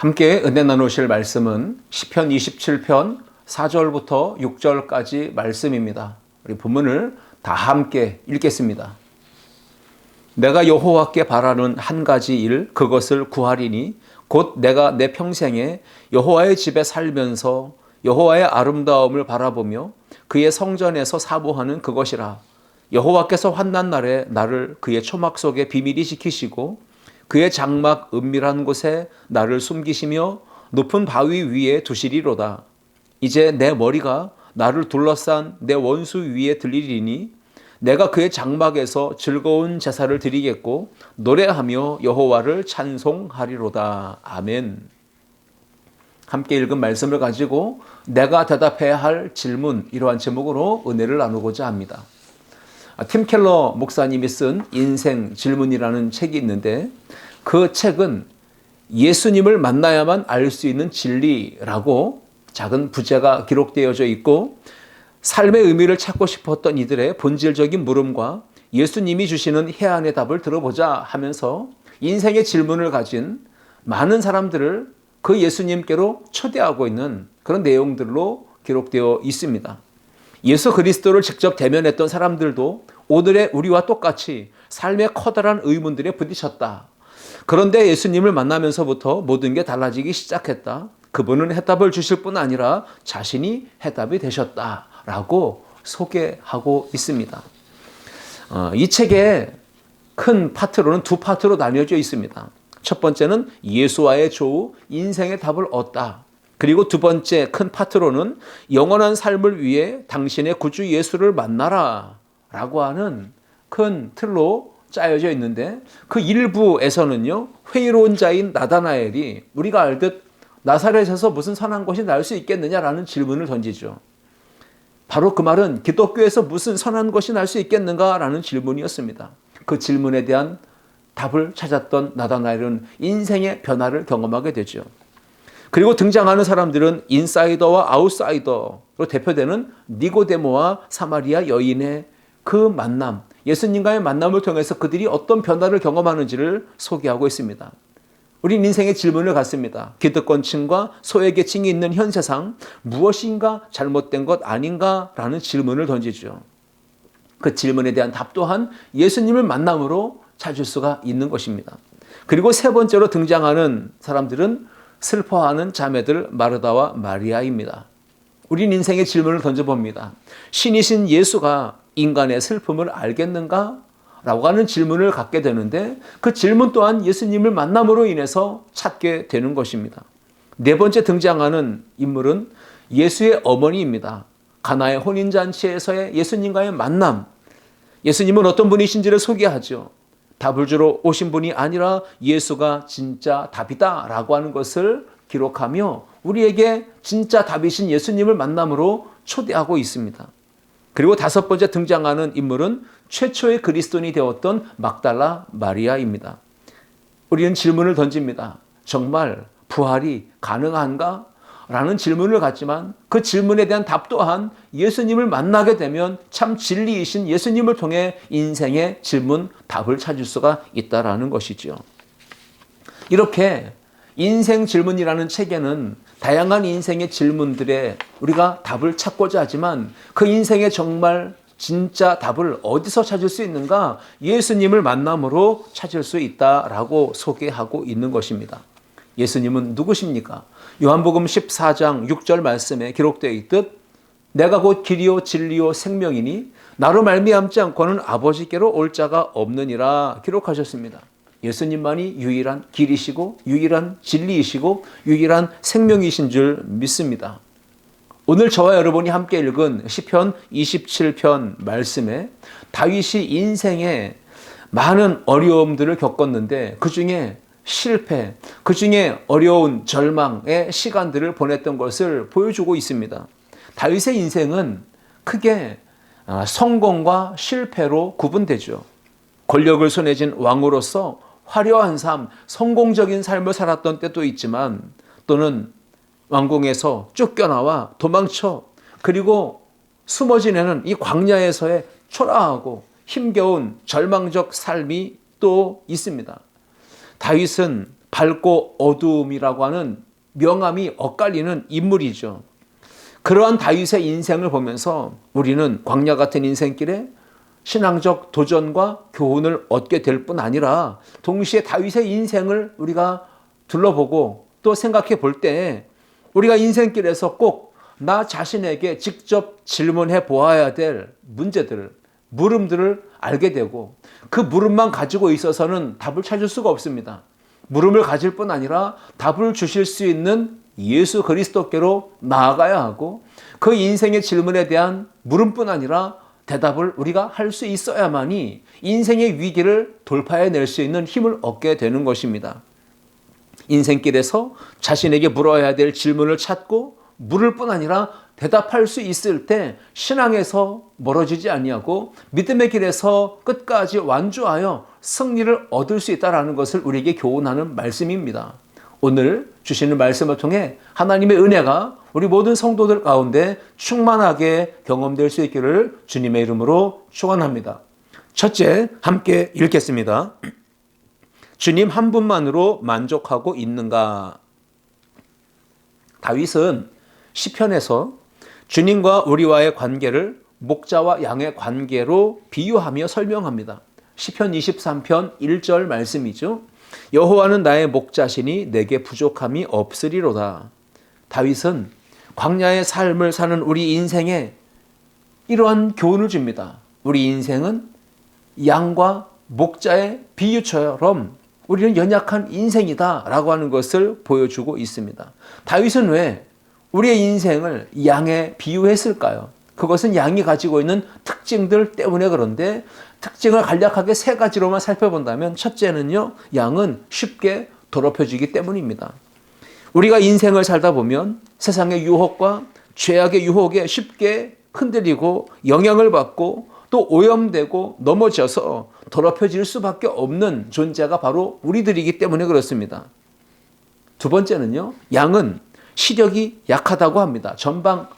함께 은혜 나누실 말씀은 시편 27편 4절부터 6절까지 말씀입니다. 우리 본문을 다 함께 읽겠습니다. 내가 여호와께 바라는 한 가지 일 그것을 구하리니 곧 내가 내 평생에 여호와의 집에 살면서 여호와의 아름다움을 바라보며 그의 성전에서 사모하는 그것이라. 여호와께서 환난 날에 나를 그의 초막 속에 비밀히 지키시고 그의 장막 은밀한 곳에 나를 숨기시며 높은 바위 위에 두시리로다. 이제 내 머리가 나를 둘러싼 내 원수 위에 들리리니 내가 그의 장막에서 즐거운 제사를 드리겠고 노래하며 여호와를 찬송하리로다. 아멘. 함께 읽은 말씀을 가지고 내가 대답해야 할 질문, 이러한 제목으로 은혜를 나누고자 합니다. 팀 켈러 목사님이 쓴 인생 질문이라는 책이 있는데 그 책은 예수님을 만나야만 알 수 있는 진리라고 작은 부제가 기록되어져 있고, 삶의 의미를 찾고 싶었던 이들의 본질적인 물음과 예수님이 주시는 해안의 답을 들어보자 하면서 인생의 질문을 가진 많은 사람들을 그 예수님께로 초대하고 있는 그런 내용들로 기록되어 있습니다. 예수 그리스도를 직접 대면했던 사람들도 오늘의 우리와 똑같이 삶의 커다란 의문들에 부딪혔다. 그런데 예수님을 만나면서부터 모든 게 달라지기 시작했다. 그분은 해답을 주실 뿐 아니라 자신이 해답이 되셨다라고 소개하고 있습니다. 이 책의 큰 파트로는 두 파트로 나뉘어져 있습니다. 첫 번째는 예수와의 조우, 인생의 답을 얻다. 그리고 두 번째 큰 파트로는 영원한 삶을 위해 당신의 구주 예수를 만나라 라고 하는 큰 틀로 짜여져 있는데, 그 일부에서는요, 회의로운 자인 나다나엘이 우리가 알듯 나사렛에서 무슨 선한 것이 날 수 있겠느냐라는 질문을 던지죠. 바로 그 말은 기독교에서 무슨 선한 것이 날 수 있겠는가라는 질문이었습니다. 그 질문에 대한 답을 찾았던 나다나엘은 인생의 변화를 경험하게 되죠. 그리고 등장하는 사람들은 인사이더와 아웃사이더로 대표되는 니고데모와 사마리아 여인의 그 만남, 예수님과의 만남을 통해서 그들이 어떤 변화를 경험하는지를 소개하고 있습니다. 우린 인생의 질문을 갖습니다. 기득권층과 소외계층이 있는 현 세상, 무엇인가 잘못된 것 아닌가라는 질문을 던지죠. 그 질문에 대한 답 또한 예수님을 만남으로 찾을 수가 있는 것입니다. 그리고 세 번째로 등장하는 사람들은 슬퍼하는 자매들 마르다와 마리아입니다. 우린 인생의 질문을 던져봅니다. 신이신 예수가 인간의 슬픔을 알겠는가? 라고 하는 질문을 갖게 되는데, 그 질문 또한 예수님을 만남으로 인해서 찾게 되는 것입니다. 네 번째 등장하는 인물은 예수의 어머니입니다. 가나의 혼인잔치에서의 예수님과의 만남. 예수님은 어떤 분이신지를 소개하죠. 답을 주러 오신 분이 아니라 예수가 진짜 답이다 라고 하는 것을 기록하며 우리에게 진짜 답이신 예수님을 만남으로 초대하고 있습니다. 그리고 다섯 번째 등장하는 인물은 최초의 그리스도인이 되었던 막달라 마리아입니다. 우리는 질문을 던집니다. 정말 부활이 가능한가? 라는 질문을 갖지만 그 질문에 대한 답 또한 예수님을 만나게 되면 참 진리이신 예수님을 통해 인생의 질문, 답을 찾을 수가 있다는 것이죠. 이렇게 인생 질문이라는 책에는 다양한 인생의 질문들에 우리가 답을 찾고자 하지만 그 인생의 정말 진짜 답을 어디서 찾을 수 있는가? 예수님을 만남으로 찾을 수 있다라고 소개하고 있는 것입니다. 예수님은 누구십니까? 요한복음 14장 6절 말씀에 기록되어 있듯 내가 곧 길이요 진리요 생명이니 나로 말미암지 않고는 아버지께로 올 자가 없느니라 기록하셨습니다. 예수님만이 유일한 길이시고 유일한 진리이시고 유일한 생명이신 줄 믿습니다. 오늘 저와 여러분이 함께 읽은 시편 27편 말씀에 다윗이 인생에 많은 어려움들을 겪었는데 그 중에 실패, 그 중에 어려운 절망의 시간들을 보냈던 것을 보여주고 있습니다. 다윗의 인생은 크게 성공과 실패로 구분되죠. 권력을 손에 쥔 왕으로서 화려한 삶, 성공적인 삶을 살았던 때도 있지만 또는 왕궁에서 쫓겨나와 도망쳐 그리고 숨어 지내는 이 광야에서의 초라하고 힘겨운 절망적 삶이 또 있습니다. 다윗은 밝고 어두움이라고 하는 명암이 엇갈리는 인물이죠. 그러한 다윗의 인생을 보면서 우리는 광야 같은 인생길에 신앙적 도전과 교훈을 얻게 될 뿐 아니라 동시에 다윗의 인생을 우리가 둘러보고 또 생각해 볼 때 우리가 인생길에서 꼭 나 자신에게 직접 질문해 보아야 될 문제들, 물음들을 알게 되고 그 물음만 가지고 있어서는 답을 찾을 수가 없습니다. 물음을 가질 뿐 아니라 답을 주실 수 있는 예수 그리스도께로 나아가야 하고 그 인생의 질문에 대한 물음뿐 아니라 대답을 우리가 할 수 있어야만이 인생의 위기를 돌파해낼 수 있는 힘을 얻게 되는 것입니다. 인생길에서 자신에게 물어야 될 질문을 찾고 물을 뿐 아니라 대답할 수 있을 때 신앙에서 멀어지지 아니하고 믿음의 길에서 끝까지 완주하여 승리를 얻을 수 있다는 것을 우리에게 교훈하는 말씀입니다. 오늘 주시는 말씀을 통해 하나님의 은혜가 우리 모든 성도들 가운데 충만하게 경험될 수 있기를 주님의 이름으로 축원합니다. 첫째, 함께 읽겠습니다. 주님 한 분만으로 만족하고 있는가? 다윗은 시편에서 주님과 우리와의 관계를 목자와 양의 관계로 비유하며 설명합니다. 시편 23편 1절 말씀이죠. 여호와는 나의 목자시니 내게 부족함이 없으리로다. 다윗은 광야의 삶을 사는 우리 인생에 이러한 교훈을 줍니다. 우리 인생은 양과 목자의 비유처럼 우리는 연약한 인생이다 라고 하는 것을 보여주고 있습니다. 다윗은 왜 우리의 인생을 양에 비유했을까요? 그것은 양이 가지고 있는 특징들 때문에 그런데 특징을 간략하게 세 가지로만 살펴본다면 첫째는요, 양은 쉽게 더럽혀지기 때문입니다. 우리가 인생을 살다 보면 세상의 유혹과 죄악의 유혹에 쉽게 흔들리고 영향을 받고 또 오염되고 넘어져서 더럽혀질 수밖에 없는 존재가 바로 우리들이기 때문에 그렇습니다. 두 번째는요, 양은 시력이 약하다고 합니다. 전방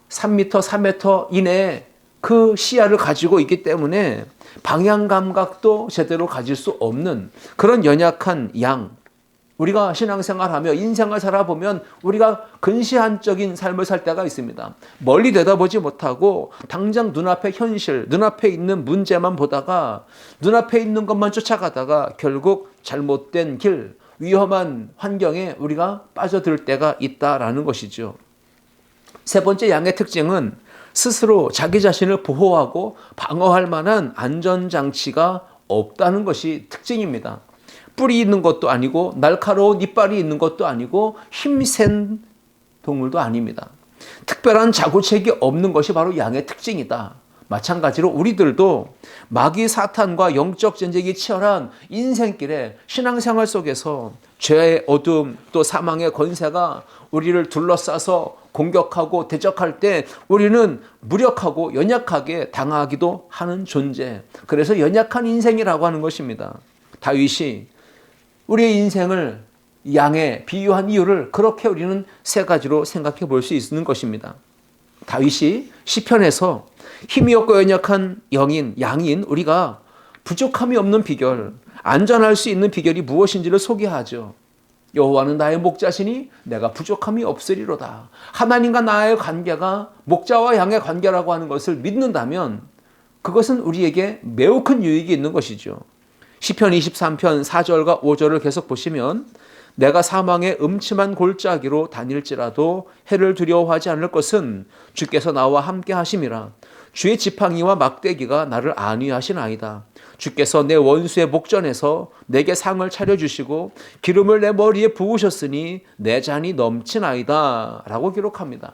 3m, 4m 이내에 그 시야를 가지고 있기 때문에 방향 감각도 제대로 가질 수 없는 그런 연약한 양. 우리가 신앙생활하며 인생을 살아보면 우리가 근시안적인 삶을 살 때가 있습니다. 멀리 내다보지 못하고 당장 눈앞의 현실, 눈앞에 있는 문제만 보다가 눈앞에 있는 것만 쫓아가다가 결국 잘못된 길, 위험한 환경에 우리가 빠져들 때가 있다라는 것이죠. 세 번째 양의 특징은 스스로 자기 자신을 보호하고 방어할 만한 안전장치가 없다는 것이 특징입니다. 뿔이 있는 것도 아니고 날카로운 이빨이 있는 것도 아니고 힘센 동물도 아닙니다. 특별한 자구책이 없는 것이 바로 양의 특징이다. 마찬가지로 우리들도 마귀 사탄과 영적 전쟁이 치열한 인생길에 신앙생활 속에서 죄의 어둠 또 사망의 권세가 우리를 둘러싸서 공격하고 대적할 때 우리는 무력하고 연약하게 당하기도 하는 존재. 그래서 연약한 인생이라고 하는 것입니다. 다윗이 우리의 인생을 양에 비유한 이유를 그렇게 우리는 세 가지로 생각해 볼 수 있는 것입니다. 다윗이 시편에서 힘이 없고 연약한 양인 우리가 부족함이 없는 비결, 안전할 수 있는 비결이 무엇인지를 소개하죠. 여호와는 나의 목자시니 내가 부족함이 없으리로다. 하나님과 나의 관계가 목자와 양의 관계라고 하는 것을 믿는다면 그것은 우리에게 매우 큰 유익이 있는 것이죠. 시편 23편 4절과 5절을 계속 보시면 내가 사망의 음침한 골짜기로 다닐지라도 해를 두려워하지 않을 것은 주께서 나와 함께 하심이라. 주의 지팡이와 막대기가 나를 안위하시나이다. 주께서 내 원수의 목전에서 내게 상을 차려주시고 기름을 내 머리에 부으셨으니 내 잔이 넘치나이다 라고 기록합니다.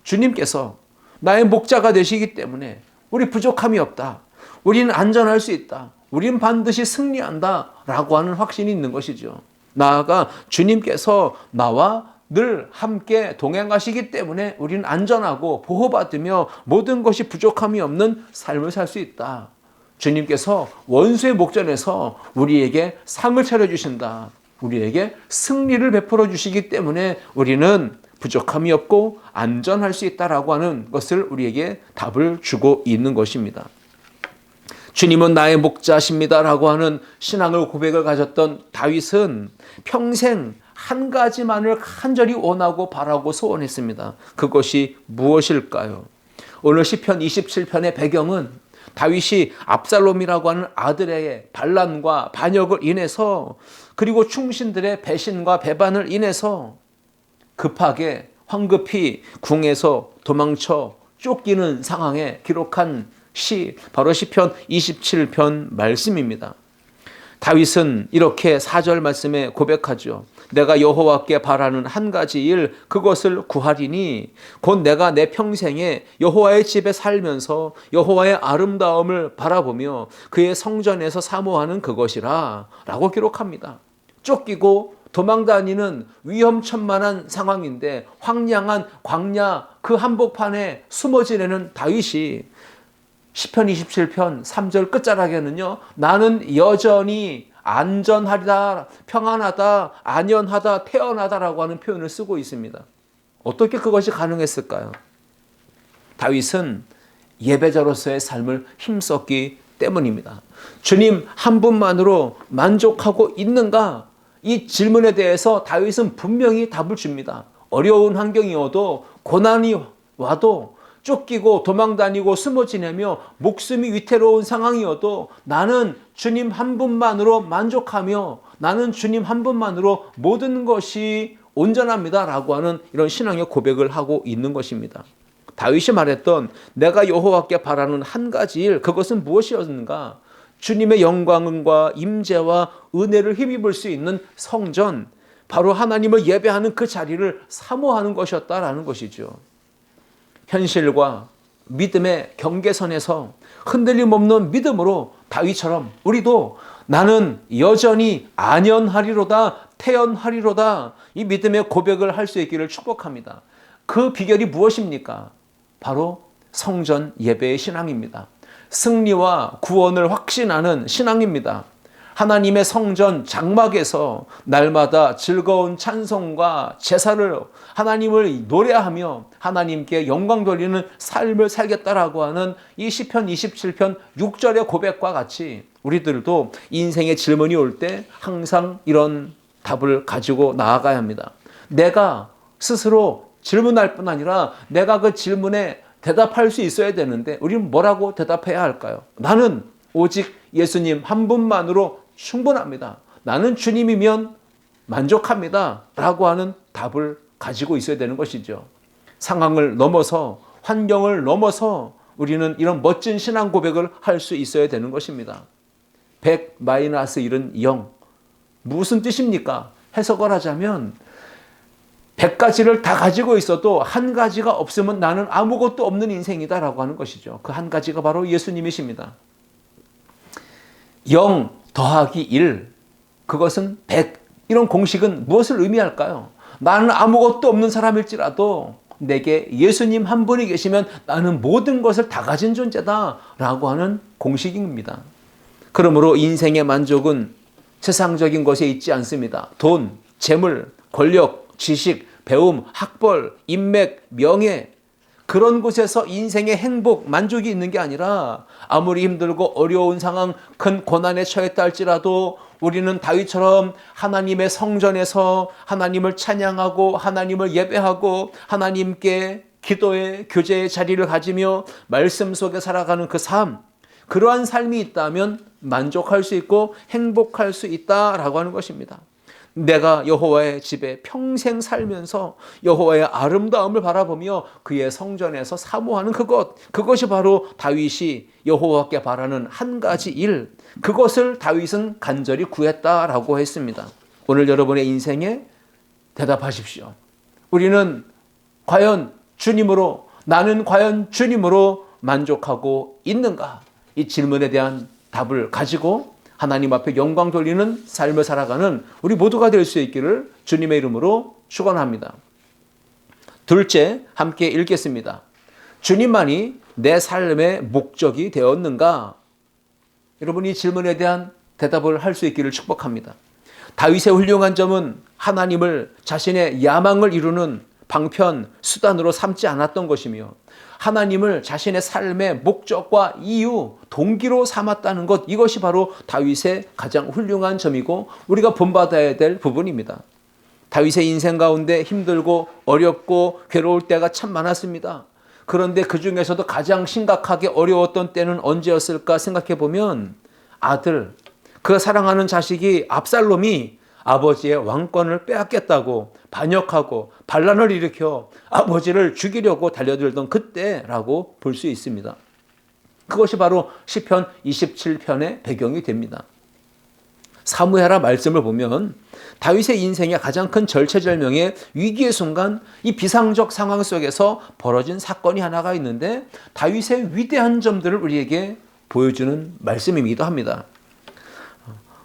주님께서 나의 목자가 되시기 때문에 우리 부족함이 없다. 우리는 안전할 수 있다. 우리는 반드시 승리한다 라고 하는 확신이 있는 것이죠. 나아가 주님께서 나와 늘 함께 동행하시기 때문에 우리는 안전하고 보호받으며 모든 것이 부족함이 없는 삶을 살 수 있다. 주님께서 원수의 목전에서 우리에게 상을 차려주신다. 우리에게 승리를 베풀어 주시기 때문에 우리는 부족함이 없고 안전할 수 있다라고 하는 것을 우리에게 답을 주고 있는 것입니다. 주님은 나의 목자십니다라고 하는 신앙을 고백을 가졌던 다윗은 평생 한 가지만을 간절히 원하고 바라고 소원했습니다. 그것이 무엇일까요? 오늘 시편 27편의 배경은 다윗이 압살롬이라고 하는 아들의 반란과 반역을 인해서, 그리고 충신들의 배신과 배반을 인해서 급하게 황급히 궁에서 도망쳐 쫓기는 상황에 기록한 시, 바로 시편 27편 말씀입니다. 다윗은 이렇게 4절 말씀에 고백하죠. 내가 여호와께 바라는 한 가지 일, 그것을 구하리니 곧 내가 내 평생에 여호와의 집에 살면서 여호와의 아름다움을 바라보며 그의 성전에서 사모하는 그것이라 라고 기록합니다. 쫓기고 도망다니는 위험천만한 상황인데 황량한 광야 그 한복판에 숨어 지내는 다윗이 시편 27편 3절 끝자락에는요, 나는 여전히 안전하다, 평안하다, 안연하다, 태어나다라고 하는 표현을 쓰고 있습니다. 어떻게 그것이 가능했을까요? 다윗은 예배자로서의 삶을 힘썼기 때문입니다. 주님 한 분만으로 만족하고 있는가? 이 질문에 대해서 다윗은 분명히 답을 줍니다. 어려운 환경이어도, 고난이 와도, 쫓기고 도망다니고 숨어 지내며 목숨이 위태로운 상황이어도 나는 주님 한 분만으로 만족하며 나는 주님 한 분만으로 모든 것이 온전합니다 라고 하는 이런 신앙의 고백을 하고 있는 것입니다. 다윗이 말했던 내가 여호와께 바라는 한 가지 일, 그것은 무엇이었는가? 주님의 영광과 임재와 은혜를 힘입을 수 있는 성전, 바로 하나님을 예배하는 그 자리를 사모하는 것이었다라는 것이죠. 현실과 믿음의 경계선에서 흔들림 없는 믿음으로 다윗처럼 우리도 나는 여전히 안연하리로다, 태연하리로다, 이 믿음의 고백을 할 수 있기를 축복합니다. 그 비결이 무엇입니까? 바로 성전 예배의 신앙입니다. 승리와 구원을 확신하는 신앙입니다. 하나님의 성전 장막에서 날마다 즐거운 찬송과 제사를 하나님을 노래하며 하나님께 영광 돌리는 삶을 살겠다라고 하는 이 시편 27편 6절의 고백과 같이 우리들도 인생의 질문이 올 때 항상 이런 답을 가지고 나아가야 합니다. 내가 스스로 질문할 뿐 아니라 내가 그 질문에 대답할 수 있어야 되는데 우리는 뭐라고 대답해야 할까요? 나는 오직 예수님 한 분만으로 충분합니다. 나는 주님이면 만족합니다. 라고 하는 답을 가지고 있어야 되는 것이죠. 상황을 넘어서, 환경을 넘어서 우리는 이런 멋진 신앙 고백을 할 수 있어야 되는 것입니다. 100-1은 0. 무슨 뜻입니까? 해석을 하자면 100가지를 다 가지고 있어도 한 가지가 없으면 나는 아무것도 없는 인생이다라고 하는 것이죠. 그 한 가지가 바로 예수님이십니다. 0 더하기 1, 그것은 100. 이런 공식은 무엇을 의미할까요? 나는 아무것도 없는 사람일지라도 내게 예수님 한 분이 계시면 나는 모든 것을 다 가진 존재다라고 하는 공식입니다. 그러므로 인생의 만족은 세상적인 것에 있지 않습니다. 돈, 재물, 권력, 지식, 배움, 학벌, 인맥, 명예, 그런 곳에서 인생의 행복, 만족이 있는 게 아니라 아무리 힘들고 어려운 상황, 큰 고난에 처했다 할지라도 우리는 다윗처럼 하나님의 성전에서 하나님을 찬양하고 하나님을 예배하고 하나님께 기도의 교제의 자리를 가지며 말씀 속에 살아가는 그 삶, 그러한 삶이 있다면 만족할 수 있고 행복할 수 있다라고 하는 것입니다. 내가 여호와의 집에 평생 살면서 여호와의 아름다움을 바라보며 그의 성전에서 사모하는 그것이 바로 다윗이 여호와께 바라는 한 가지 일, 그것을 다윗은 간절히 구했다라고 했습니다. 오늘 여러분의 인생에 대답하십시오. 우리는 과연 주님으로, 나는 과연 주님으로 만족하고 있는가? 이 질문에 대한 답을 가지고 하나님 앞에 영광 돌리는 삶을 살아가는 우리 모두가 될 수 있기를 주님의 이름으로 축원합니다. 둘째, 함께 읽겠습니다. 주님만이 내 삶의 목적이 되었는가? 여러분, 이 질문에 대한 대답을 할 수 있기를 축복합니다. 다윗의 훌륭한 점은 하나님을 자신의 야망을 이루는 방편, 수단으로 삼지 않았던 것이며 하나님을 자신의 삶의 목적과 이유, 동기로 삼았다는 것, 이것이 바로 다윗의 가장 훌륭한 점이고 우리가 본받아야 될 부분입니다. 다윗의 인생 가운데 힘들고 어렵고 괴로울 때가 참 많았습니다. 그런데 그 중에서도 가장 심각하게 어려웠던 때는 언제였을까 생각해 보면 아들, 그 사랑하는 자식이 압살롬이 아버지의 왕권을 빼앗겠다고 반역하고 반란을 일으켜 아버지를 죽이려고 달려들던 그때라고 볼 수 있습니다. 그것이 바로 시편 27편의 배경이 됩니다. 사무엘하 말씀을 보면 다윗의 인생의 가장 큰 절체절명의 위기의 순간, 이 비상적 상황 속에서 벌어진 사건이 하나가 있는데 다윗의 위대한 점들을 우리에게 보여주는 말씀이기도 합니다.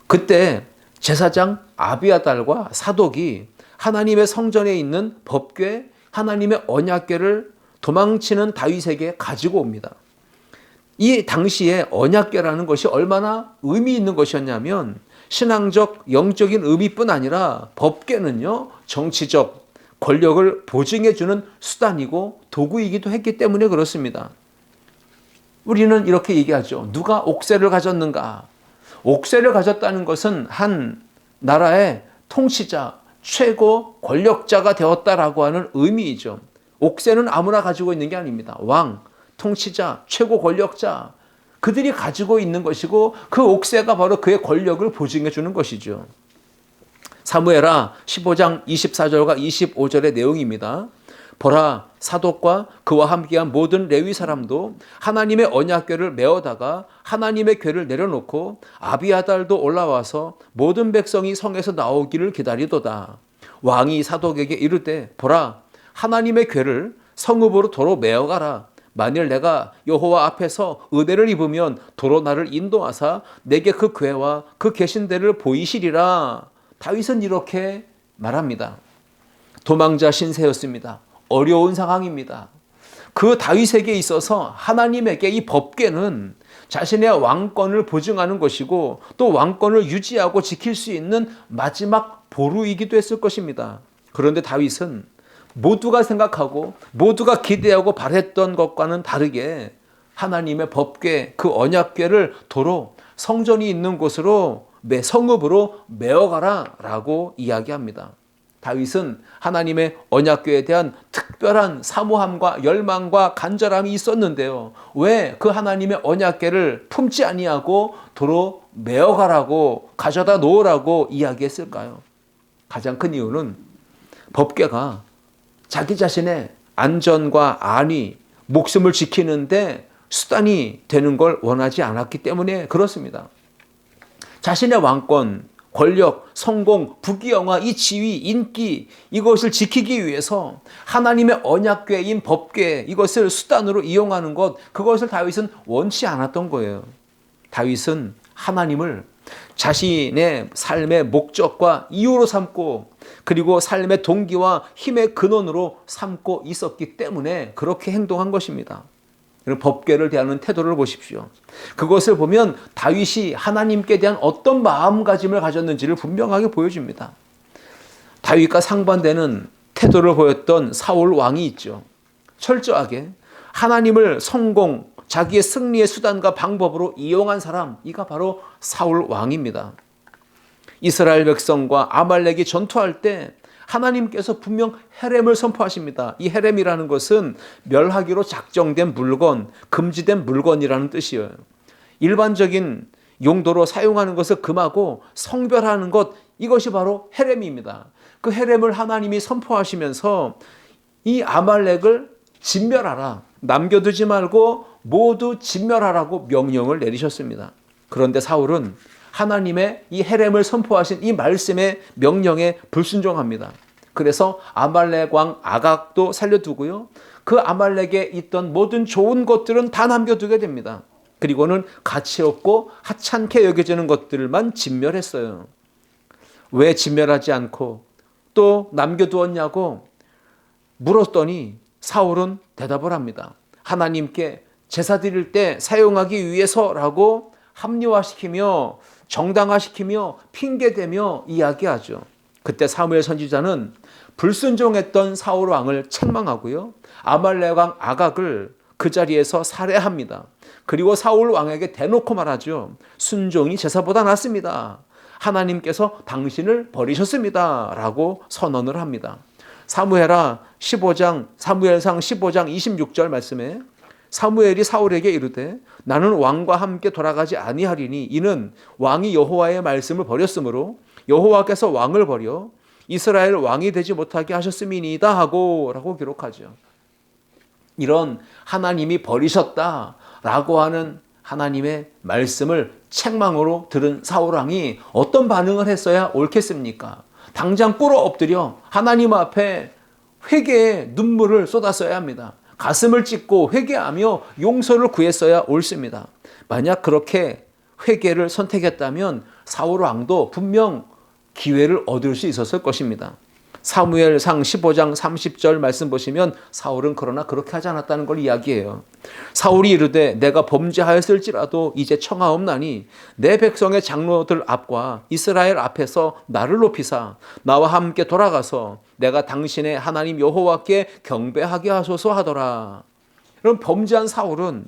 그때 제사장 아비아달과 사독이 하나님의 성전에 있는 법궤, 하나님의 언약궤를 도망치는 다윗에게 가지고 옵니다. 이 당시에 언약궤라는 것이 얼마나 의미 있는 것이었냐면 신앙적, 영적인 의미뿐 아니라 법궤는요, 정치적 권력을 보증해주는 수단이고 도구이기도 했기 때문에 그렇습니다. 우리는 이렇게 얘기하죠. 누가 옥새를 가졌는가? 옥새를 가졌다는 것은 한 나라의 통치자, 최고 권력자가 되었다라고 하는 의미이죠. 옥새는 아무나 가지고 있는 게 아닙니다. 왕, 통치자, 최고 권력자, 그들이 가지고 있는 것이고 그 옥새가 바로 그의 권력을 보증해 주는 것이죠. 사무엘하 15장 24절과 25절의 내용입니다. 보라, 사독과 그와 함께한 모든 레위 사람도 하나님의 언약궤를 메어다가 하나님의 궤를 내려놓고 아비아달도 올라와서 모든 백성이 성에서 나오기를 기다리도다. 왕이 사독에게 이르되 보라, 하나님의 궤를 성읍으로 도로 메어가라. 만일 내가 여호와 앞에서 은혜를 입으면 도로 나를 인도하사 내게 그 궤와 그 계신 데를 보이시리라. 다윗은 이렇게 말합니다. 도망자 신세였습니다. 어려운 상황입니다. 그 다윗에게 있어서 하나님에게 이 법궤는 자신의 왕권을 보증하는 것이고 또 왕권을 유지하고 지킬 수 있는 마지막 보루이기도 했을 것입니다. 그런데 다윗은 모두가 생각하고 모두가 기대하고 바랬던 것과는 다르게 하나님의 법궤, 그 언약궤를 도로 성전이 있는 곳으로 성읍으로 메어가라 라고 이야기합니다. 다윗은 하나님의 언약궤에 대한 특별한 사모함과 열망과 간절함이 있었는데요. 왜 그 하나님의 언약궤를 품지 아니하고 도로 메어가라고 가져다 놓으라고 이야기했을까요? 가장 큰 이유는 법궤가 자기 자신의 안전과 안위, 목숨을 지키는데 수단이 되는 걸 원하지 않았기 때문에 그렇습니다. 자신의 왕권, 권력, 성공, 부귀영화, 이 지위, 인기, 이것을 지키기 위해서 하나님의 언약궤인 법궤, 이것을 수단으로 이용하는 것, 그것을 다윗은 원치 않았던 거예요. 다윗은 하나님을 자신의 삶의 목적과 이유로 삼고 그리고 삶의 동기와 힘의 근원으로 삼고 있었기 때문에 그렇게 행동한 것입니다. 법궤를 대하는 태도를 보십시오. 그것을 보면 다윗이 하나님께 대한 어떤 마음가짐을 가졌는지를 분명하게 보여줍니다. 다윗과 상반되는 태도를 보였던 사울 왕이 있죠. 철저하게 하나님을 성공, 자기의 승리의 수단과 방법으로 이용한 사람, 이가 바로 사울 왕입니다. 이스라엘 백성과 아말렉이 전투할 때 하나님께서 분명 헤렘을 선포하십니다. 이 헤렘이라는 것은 멸하기로 작정된 물건, 금지된 물건이라는 뜻이에요. 일반적인 용도로 사용하는 것을 금하고 성별하는 것, 이것이 바로 헤렘입니다. 그 헤렘을 하나님이 선포하시면서 이 아말렉을 진멸하라, 남겨두지 말고 모두 진멸하라고 명령을 내리셨습니다. 그런데 사울은 하나님의 이 헤렘을 선포하신 이 말씀의 명령에 불순종합니다. 그래서 아말렉 왕 아각도 살려두고요. 그 아말렉에 있던 모든 좋은 것들은 다 남겨두게 됩니다. 그리고는 가치 없고 하찮게 여겨지는 것들만 진멸했어요. 왜 진멸하지 않고 또 남겨두었냐고 물었더니 사울은 대답을 합니다. 하나님께 제사 드릴 때 사용하기 위해서라고 합리화시키며 정당화시키며 핑계대며 이야기하죠. 그때 사무엘 선지자는 불순종했던 사울 왕을 책망하고요. 아말렉 왕 아각을 그 자리에서 살해합니다. 그리고 사울 왕에게 대놓고 말하죠. 순종이 제사보다 낫습니다. 하나님께서 당신을 버리셨습니다. 라고 선언을 합니다. 사무엘상 15장 26절 말씀에 사무엘이 사울에게 이르되 나는 왕과 함께 돌아가지 아니하리니 이는 왕이 여호와의 말씀을 버렸으므로 여호와께서 왕을 버려 이스라엘 왕이 되지 못하게 하셨음이니이다 하고 라고 기록하죠. 이런 하나님이 버리셨다라고 하는 하나님의 말씀을 책망으로 들은 사울왕이 어떤 반응을 했어야 옳겠습니까? 당장 꿇어 엎드려 하나님 앞에 회개의 눈물을 쏟았어야 합니다. 가슴을 찢고 회개하며 용서를 구했어야 옳습니다. 만약 그렇게 회개를 선택했다면 사울왕도 분명 기회를 얻을 수 있었을 것입니다. 사무엘상 15장 30절 말씀 보시면 사울은 그러나 그렇게 하지 않았다는 걸 이야기해요. 사울이 이르되 내가 범죄하였을지라도 이제 청하옵나니 내 백성의 장로들 앞과 이스라엘 앞에서 나를 높이사 나와 함께 돌아가서 내가 당신의 하나님 여호와께 경배하게 하소서 하더라. 그럼 범죄한 사울은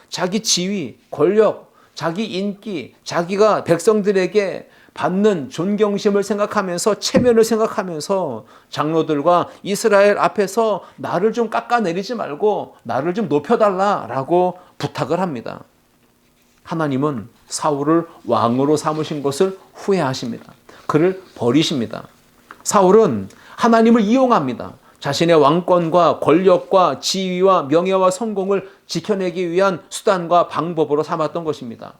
자기 지위, 권력, 자기 인기, 자기가 백성들에게 받는 존경심을 생각하면서 체면을 생각하면서 장로들과 이스라엘 앞에서 나를 좀 깎아내리지 말고 나를 좀 높여달라라고 부탁을 합니다. 하나님은 사울을 왕으로 삼으신 것을 후회하십니다. 그를 버리십니다. 사울은 하나님을 이용합니다. 자신의 왕권과 권력과 지위와 명예와 성공을 지켜내기 위한 수단과 방법으로 삼았던 것입니다.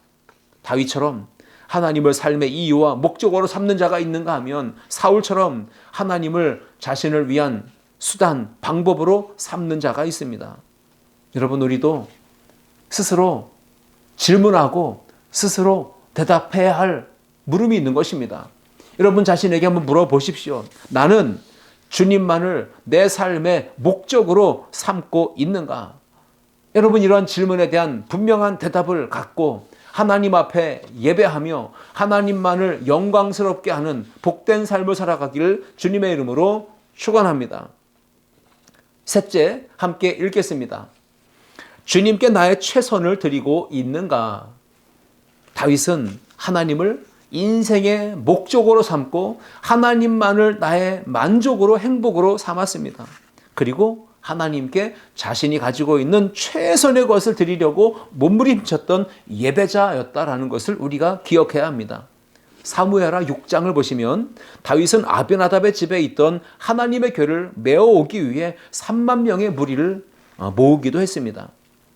다윗처럼 하나님을 삶의 이유와 목적으로 삼는 자가 있는가 하면 사울처럼 하나님을 자신을 위한 수단, 방법으로 삼는 자가 있습니다. 여러분, 우리도 스스로 질문하고 스스로 대답해야 할 물음이 있는 것입니다. 여러분 자신에게 한번 물어보십시오. 나는 주님만을 내 삶의 목적으로 삼고 있는가? 여러분, 이러한 질문에 대한 분명한 대답을 갖고 하나님 앞에 예배하며 하나님만을 영광스럽게 하는 복된 삶을 살아가기를 주님의 이름으로 축원합니다. 셋째, 함께 읽겠습니다. 주님께 나의 최선을 드리고 있는가? 다윗은 하나님을 인생의 목적으로 삼고 하나님만을 나의 만족으로 행복으로 삼았습니다. 그리고 하나님께 자신이 가지고 있는 최선의 것을 드리려고 몸부림쳤던 예배자였다라는 것을 우리가 기억해야 합니다. 사무엘하 6장을 보시면 다윗은 아비나답의 집에 있던 하나님의 궤를 메어오기 위해 3만 명의 무리를 모으기도 했습니다.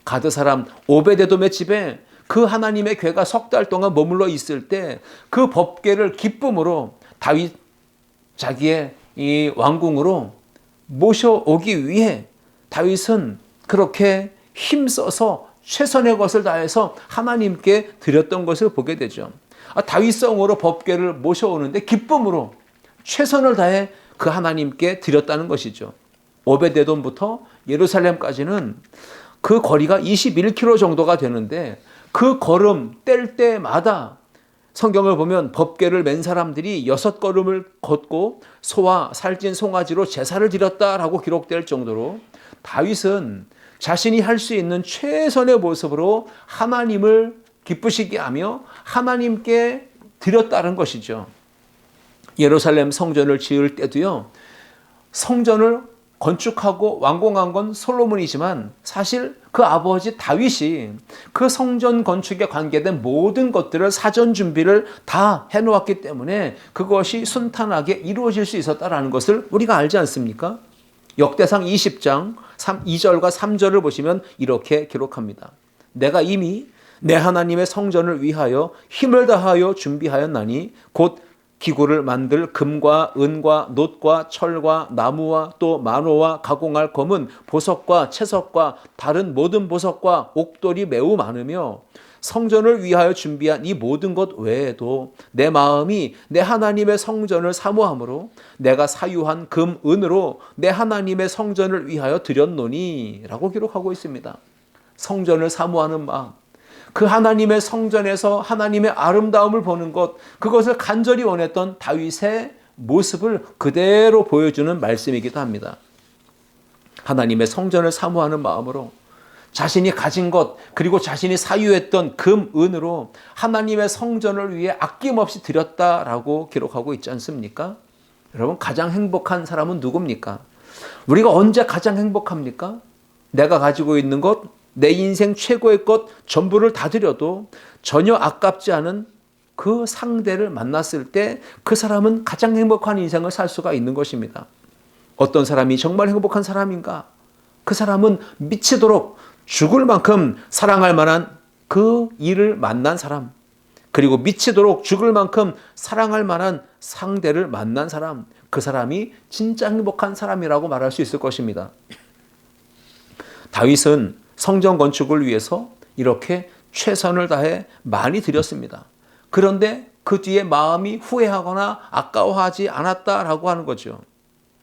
가드 사람 오베데돔의 집에 그 하나님의 궤가 석 달 동안 머물러 있을 때 그 법궤를 기쁨으로 다윗 자기의 이 왕궁으로 모셔오기 위해 다윗은 그렇게 힘써서 최선의 것을 다해서 하나님께 드렸던 것을 보게 되죠. 다윗성으로 법궤를 모셔오는데 기쁨으로 최선을 다해 그 하나님께 드렸다는 것이죠. 오베데돔부터 예루살렘까지는 그 거리가 21km 정도가 되는데 그 걸음 뗄 때마다 성경을 보면 법궤를 맨 사람들이 6걸음을 걷고 소와 살찐 송아지로 제사를 드렸다라고 기록될 정도로 다윗은 자신이 할 수 있는 최선의 모습으로 하나님을 기쁘시게 하며 하나님께 드렸다는 것이죠. 예루살렘 성전을 지을 때도요, 성전을 건축하고 완공한 건 솔로몬이지만 사실 그 아버지 다윗이 그 성전 건축에 관계된 모든 것들을 사전 준비를 다 해놓았기 때문에 그것이 순탄하게 이루어질 수 있었다는 것을 우리가 알지 않습니까? 역대상 20장 2절과 3절을 보시면 이렇게 기록합니다. 내가 이미 내 하나님의 성전을 위하여 힘을 다하여 준비하였나니 곧 기구를 만들 금과 은과 놋과 철과 나무와 또 만호와 가공할 검은 보석과 채석과 다른 모든 보석과 옥돌이 매우 많으며 성전을 위하여 준비한 이 모든 것 외에도 내 마음이 내 하나님의 성전을 사모함으로 내가 사유한 금, 은으로 내 하나님의 성전을 위하여 드렸노니 라고 기록하고 있습니다. 성전을 사모하는 마음, 그 하나님의 성전에서 하나님의 아름다움을 보는 것, 그것을 간절히 원했던 다윗의 모습을 그대로 보여주는 말씀이기도 합니다. 하나님의 성전을 사모하는 마음으로 자신이 가진 것 그리고 자신이 사유했던 금, 은으로 하나님의 성전을 위해 아낌없이 드렸다라고 기록하고 있지 않습니까? 여러분, 가장 행복한 사람은 누굽니까? 우리가 언제 가장 행복합니까? 내가 가지고 있는 것, 내 인생 최고의 것 전부를 다 드려도 전혀 아깝지 않은 그 상대를 만났을 때 그 사람은 가장 행복한 인생을 살 수가 있는 것입니다. 어떤 사람이 정말 행복한 사람인가? 그 사람은 미치도록 죽을 만큼 사랑할 만한 그 일을 만난 사람, 그리고 미치도록 죽을 만큼 사랑할 만한 상대를 만난 사람, 그 사람이 진짜 행복한 사람이라고 말할 수 있을 것입니다. 다윗은 성전 건축을 위해서 이렇게 최선을 다해 많이 드렸습니다. 그런데 그 뒤에 마음이 후회하거나 아까워하지 않았다라고 하는 거죠.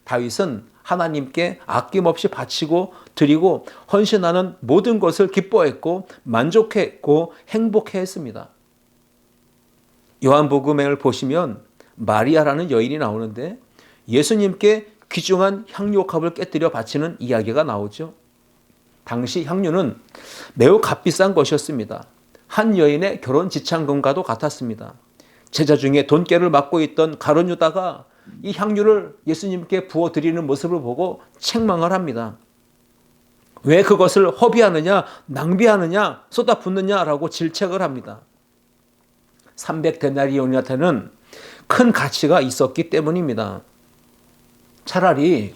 다윗은 하나님께 아낌없이 바치고 드리고 헌신하는 모든 것을 기뻐했고 만족했고 행복해했습니다. 요한복음을 보시면 마리아라는 여인이 나오는데 예수님께 귀중한 향유옥합을 깨뜨려 바치는 이야기가 나오죠. 당시 향유는 매우 값비싼 것이었습니다. 한 여인의 결혼 지참금과도 같았습니다. 제자 중에 돈깨를 맡고 있던 가룟 유다가 이 향유를 예수님께 부어드리는 모습을 보고 책망을 합니다. 왜 그것을 허비하느냐, 낭비하느냐, 쏟아붓느냐라고 질책을 합니다. 300데나리온한테는 큰 가치가 있었기 때문입니다. 차라리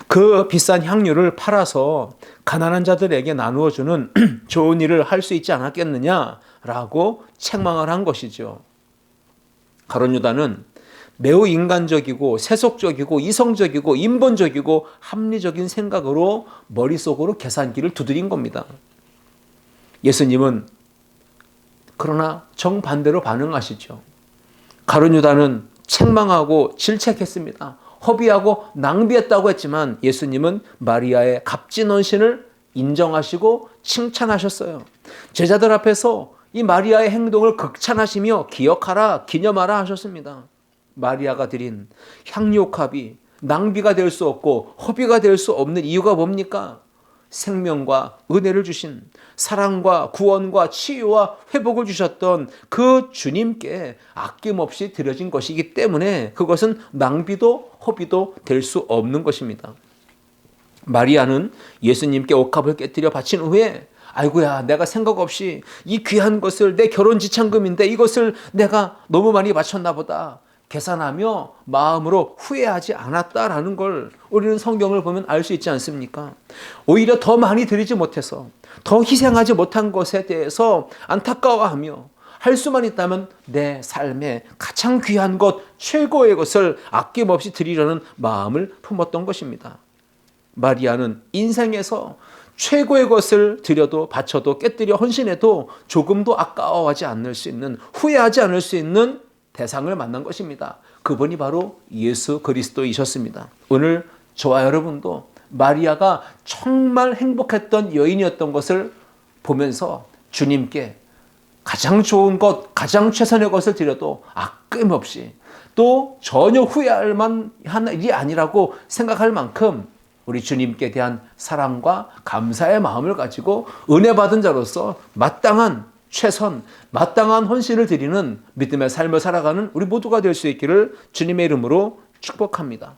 그 비싼 향유를 팔아서 가난한 자들에게 나누어주는 좋은 일을 할 수 있지 않았겠느냐라고 책망을 한 것이죠. 가룟 유다는 매우 인간적이고 세속적이고 이성적이고 인본적이고 합리적인 생각으로 머릿속으로 계산기를 두드린 겁니다. 예수님은 그러나 정반대로 반응하시죠. 가룟 유다는 책망하고 질책했습니다. 허비하고 낭비했다고 했지만 예수님은 마리아의 값진 헌신을 인정하시고 칭찬하셨어요. 제자들 앞에서 이 마리아의 행동을 극찬하시며 기억하라, 기념하라 하셨습니다. 마리아가 드린 향유옥합이 낭비가 될 수 없고 허비가 될 수 없는 이유가 뭡니까? 생명과 은혜를 주신, 사랑과 구원과 치유와 회복을 주셨던 그 주님께 아낌없이 드려진 것이기 때문에 그것은 낭비도 허비도 될 수 없는 것입니다. 마리아는 예수님께 옥합을 깨뜨려 바친 후에 아이고야, 내가 생각 없이 이 귀한 것을, 내 결혼 지참금인데 이것을 내가 너무 많이 바쳤나 보다 계산하며 마음으로 후회하지 않았다라는 걸 우리는 성경을 보면 알 수 있지 않습니까? 오히려 더 많이 드리지 못해서, 더 희생하지 못한 것에 대해서 안타까워하며 할 수만 있다면 내 삶에 가장 귀한 것, 최고의 것을 아낌없이 드리려는 마음을 품었던 것입니다. 마리아는 인생에서 최고의 것을 드려도 바쳐도 깨뜨려 헌신해도 조금도 아까워하지 않을 수 있는, 후회하지 않을 수 있는 대상을 만난 것입니다. 그분이 바로 예수 그리스도이셨습니다. 오늘 저와 여러분도 마리아가 정말 행복했던 여인이었던 것을 보면서 주님께 가장 좋은 것, 가장 최선의 것을 드려도 아낌없이 또 전혀 후회할 만한 일이 아니라고 생각할 만큼 우리 주님께 대한 사랑과 감사의 마음을 가지고 은혜 받은 자로서 마땅한 최선, 마땅한 헌신을 드리는 믿음의 삶을 살아가는 우리 모두가 될 수 있기를 주님의 이름으로 축복합니다.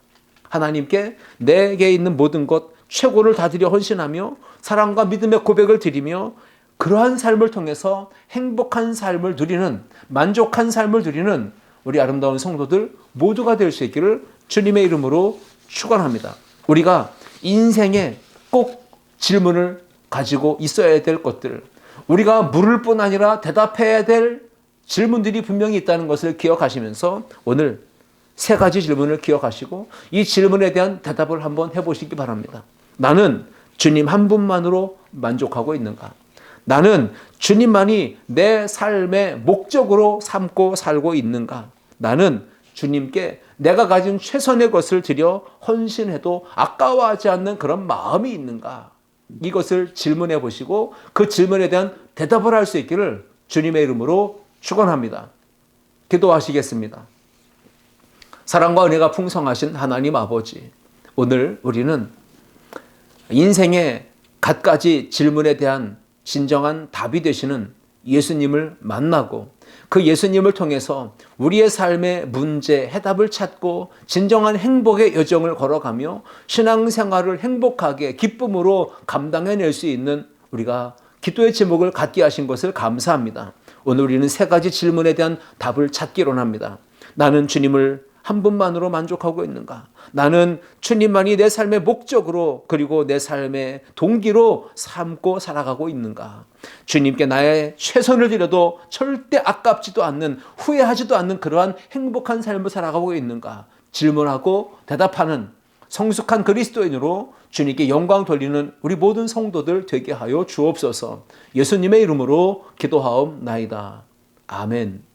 하나님께 내게 있는 모든 것, 최고를 다 드려 헌신하며 사랑과 믿음의 고백을 드리며 그러한 삶을 통해서 행복한 삶을 누리는, 만족한 삶을 누리는 우리 아름다운 성도들 모두가 될 수 있기를 주님의 이름으로 축원합니다. 우리가 인생에 꼭 질문을 가지고 있어야 될 것들, 우리가 물을 뿐 아니라 대답해야 될 질문들이 분명히 있다는 것을 기억하시면서 오늘 3가지 질문을 기억하시고 이 질문에 대한 대답을 한번 해보시기 바랍니다. 나는 주님 한 분만으로 만족하고 있는가? 나는 주님만이 내 삶의 목적으로 삼고 살고 있는가? 나는 주님께 내가 가진 최선의 것을 드려 헌신해도 아까워하지 않는 그런 마음이 있는가? 이것을 질문해 보시고 그 질문에 대한 대답을 할 수 있기를 주님의 이름으로 축원합니다. 기도하시겠습니다. 사랑과 은혜가 풍성하신 하나님 아버지, 오늘 우리는 인생의 갖가지 질문에 대한 진정한 답이 되시는 예수님을 만나고 그 예수님을 통해서 우리의 삶의 문제, 해답을 찾고 진정한 행복의 여정을 걸어가며 신앙생활을 행복하게 기쁨으로 감당해낼 수 있는 우리가 기도의 제목을 갖게 하신 것을 감사합니다. 오늘 우리는 세 가지 질문에 대한 답을 찾기로 합니다. 나는 주님을 한 분만으로 만족하고 있는가? 나는 주님만이 내 삶의 목적으로 그리고 내 삶의 동기로 삼고 살아가고 있는가? 주님께 나의 최선을 들여도 절대 아깝지도 않는, 후회하지도 않는 그러한 행복한 삶을 살아가고 있는가? 질문하고 대답하는 성숙한 그리스도인으로 주님께 영광 돌리는 우리 모든 성도들 되게 하여 주옵소서. 예수님의 이름으로 기도하옵나이다. 아멘.